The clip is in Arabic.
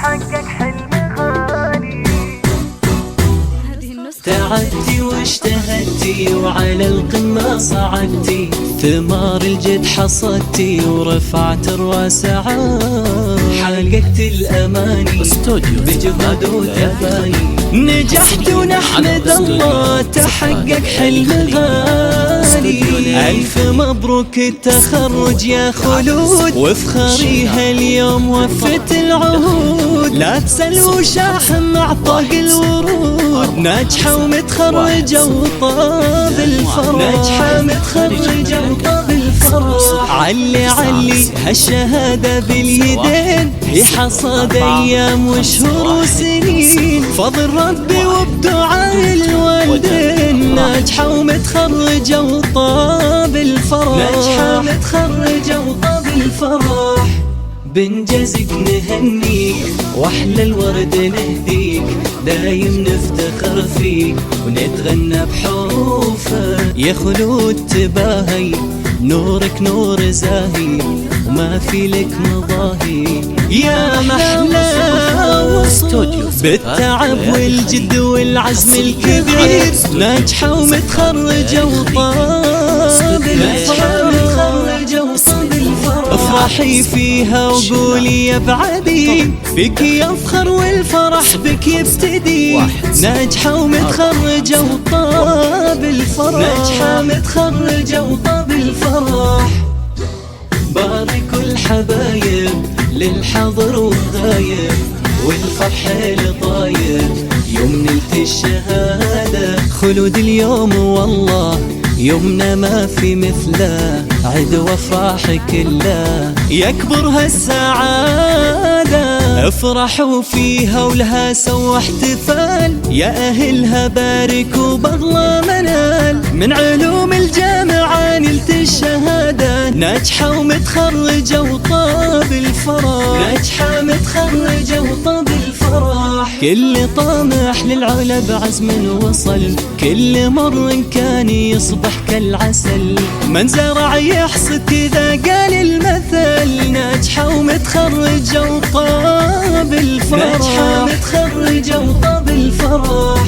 تحقق حلم غالي. تعبتي واجتهدتي وعلى القمة صعدتي، ثمار الجد حصدتي ورفعت الراس عال، حققت الأماني بجهد وتفاني، نجحت ونحمد الله تحقق حلم غالي. ألف مبروك التخرج يا خلود، وافخري هاليوم وفت العهود، لا تسلوا شاحن مع طاق الورود، ناجحة ومتخرجة وطاب الفرح، ناجحة متخرجة وطاب الفرح. علي علي هالشهادة باليدين، هي حصاد أيام وشهور وسنين، فضل ربي وبدعاء الوالدين، ناجحة ومتخرجة وطاب الفرح، ناجحة متخرجة وطاب الفرح. بنجازك نهنيك واحلى الورد نهديك، دايم نفتخر فيك ونتغنى بحروفك، يا خلود تباهي نورك نور زاهي، وما في لك مضاهي، يا محلى استوديو بالتعب والجد والعزم الكبير، ناجحة ومتخرجة وطاب الفرح، افرحي فيها وقولي يا بعدي، بك يفخر والفرح بك يبتدي، ناجحة ومتخرجة وطاب الفرح، ناجحة متخرجة وطاب الفرح. باركوا الحبايب للحاضر والغايب، والفرح لطايب يوم نلت الشهادة، خلود اليوم والله يومنا ما في مثله، عد وافراح كله يكبر هالسعادة، افرحوا فيها ولها سووا احتفال، يا اهلها باركوا باغلى منال، من علوم الجامعة نلت الشهادة، ناجحة ومتخرجة وطاب الفرح، ناجحة متخرجة وطاب الفرح. كل طامح للعلا بعزم وصل، كل مر كان يصبح كالعسل، من زرع يحصد كذا قال المثل، ناجحة ومتخرجة وطاب الفرح، ناجحة متخرجة وطاب الفرح.